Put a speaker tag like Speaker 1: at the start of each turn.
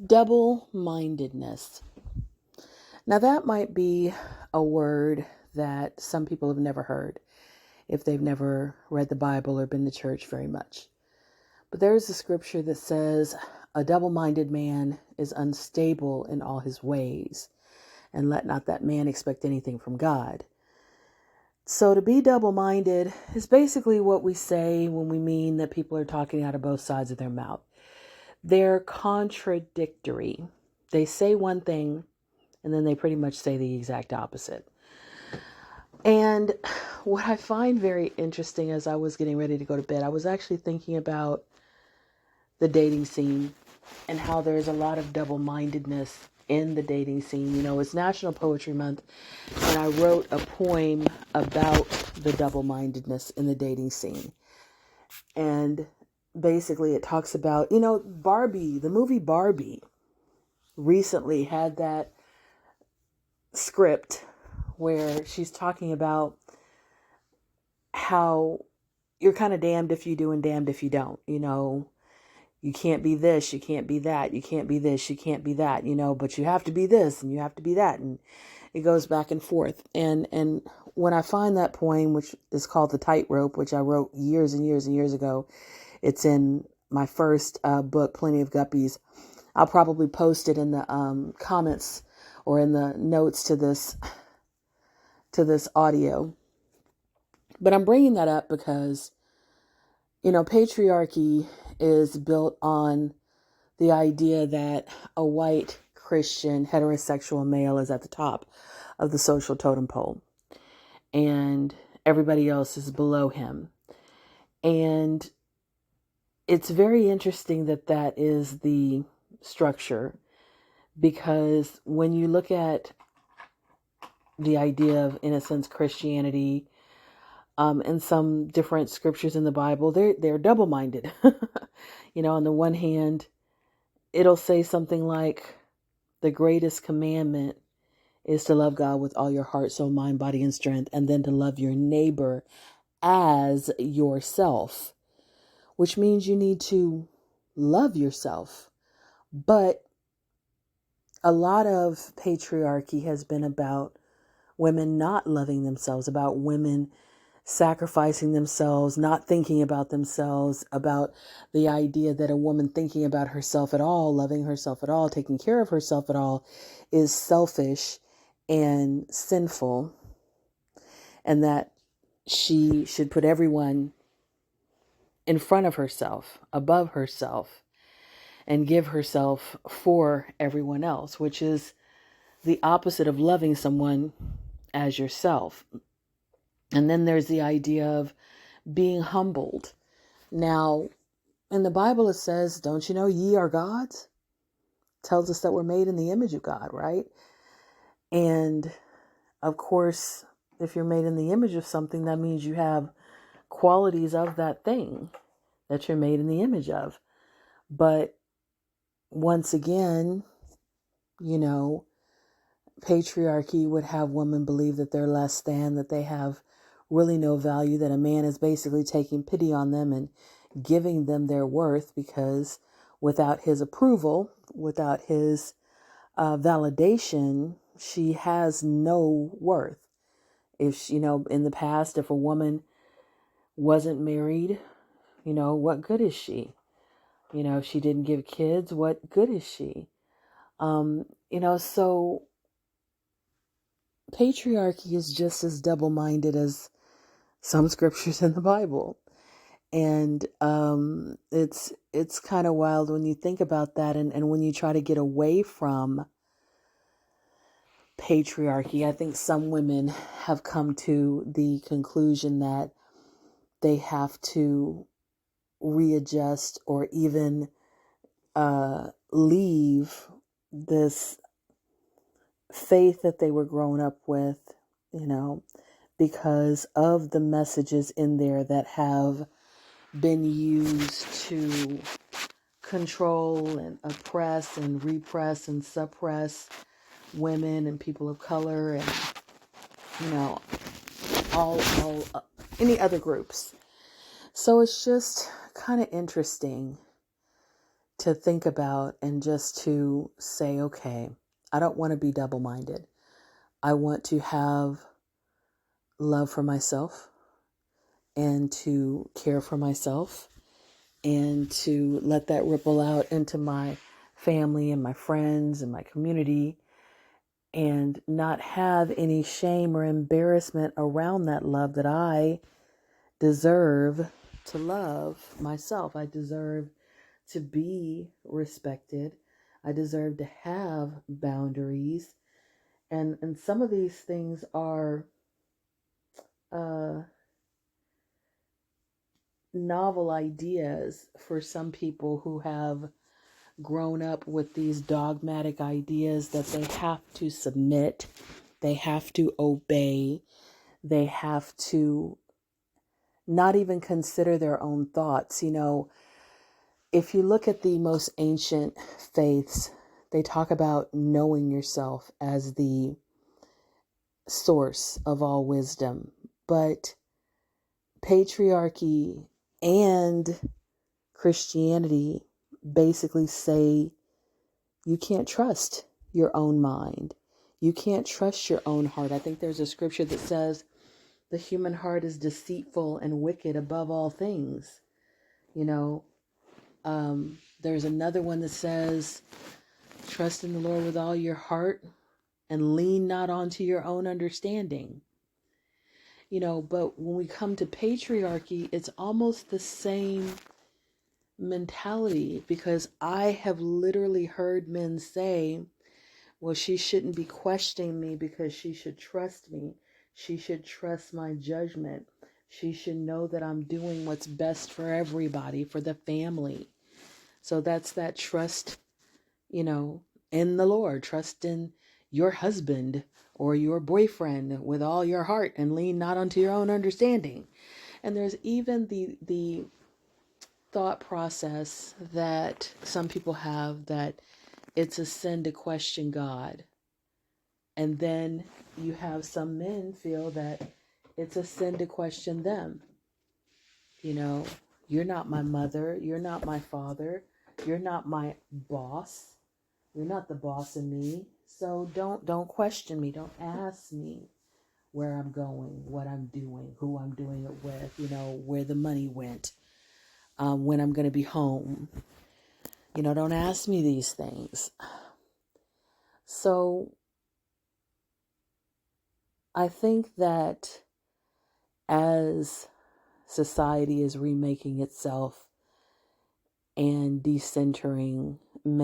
Speaker 1: Double-mindedness. Now that might be a word that some people have never heard if they've never read the Bible or been to church very much. But there's a scripture that says, a double-minded man is unstable in all his ways, and let not that man expect anything from God. So to be double-minded is basically what we say when we mean that people are talking out of both sides of their mouth. They're contradictory. They say one thing, and then they pretty much say the exact opposite. And what I find very interesting as I was getting ready to go to bed, I was actually thinking about the dating scene and how there's a lot of double-mindedness in the dating scene. You know, it's National Poetry Month, and I wrote a poem about the double-mindedness in the dating scene. And basically it talks about, Barbie, the movie Barbie recently had that script where she's talking about how you're kind of damned if you do and damned if you don't. You can't be this, you can't be that, you can't be this, you can't be that, but you have to be this and you have to be that. And it goes back and forth. And when I find that poem, which is called The Tightrope, which I wrote years and years and years ago, it's in my first book, Plenty of Guppies. I'll probably post it in the comments or in the notes to this audio. But I'm bringing that up because, patriarchy is built on the idea that a white Christian heterosexual male is at the top of the social totem pole and everybody else is below him. And it's very interesting that that is the structure, because when you look at the idea of, in a sense, Christianity, and some different scriptures in the Bible, they're double-minded. On the one hand, it'll say something like, the greatest commandment is to love God with all your heart, soul, mind, body, and strength, and then to love your neighbor as yourself, which means you need to love yourself. But a lot of patriarchy has been about women not loving themselves, about women sacrificing themselves, not thinking about themselves, about the idea that a woman thinking about herself at all, loving herself at all, taking care of herself at all is selfish and sinful, and that she should put everyone in front of herself, above herself, and give herself for everyone else, which is the opposite of loving someone as yourself. And then there's the idea of being humbled. Now, in the Bible it says, don't you know ye are gods? Tells us that we're made in the image of God, right? And of course, if you're made in the image of something, that means you have qualities of that thing that you're made in the image of. But once again, patriarchy would have women believe that they're less than, that they have really no value, that a man is basically taking pity on them and giving them their worth, because without his approval, without his validation, she has no worth. If, in the past, if a woman wasn't married, what good is she? If she didn't give kids, what good is she? So patriarchy is just as double-minded as some scriptures in the Bible. And it's kind of wild when you think about that, and when you try to get away from patriarchy. I think some women have come to the conclusion that they have to readjust or even leave this faith that they were grown up with, because of the messages in there that have been used to control and oppress and repress and suppress women and people of color and, all any other groups. So it's just kind of interesting to think about and just to say, okay, I don't want to be double-minded. I want to have love for myself and to care for myself and to let that ripple out into my family and my friends and my community, and not have any shame or embarrassment around that love that I deserve to love myself. I deserve to be respected. I deserve to have boundaries. And some of these things are uh, novel ideas for some people who have grown up with these dogmatic ideas that they have to submit, they have to obey, they have to not even consider their own thoughts. If you look at the most ancient faiths, they talk about knowing yourself as the source of all wisdom. But patriarchy and Christianity basically say you can't trust your own mind. You can't trust your own heart. I think there's a scripture that says the human heart is deceitful and wicked above all things. There's another one that says, trust in the Lord with all your heart and lean not onto your own understanding. But when we come to patriarchy, it's almost the same mentality, because I have literally heard men say, well, she shouldn't be questioning me because she should trust me. She should trust my judgment. She should know that I'm doing what's best for everybody, for the family. So that's that trust, in the Lord. Trust in your husband or your boyfriend with all your heart and lean not unto your own understanding. And there's even the thought process that some people have that it's a sin to question God. And then you have some men feel that it's a sin to question them. You're not my mother. You're not my father. You're not my boss. You're not the boss of me. So don't question me. Don't ask me where I'm going, what I'm doing, who I'm doing it with, where the money went, when I'm going to be home. Don't ask me these things. So I think that as society is remaking itself and decentering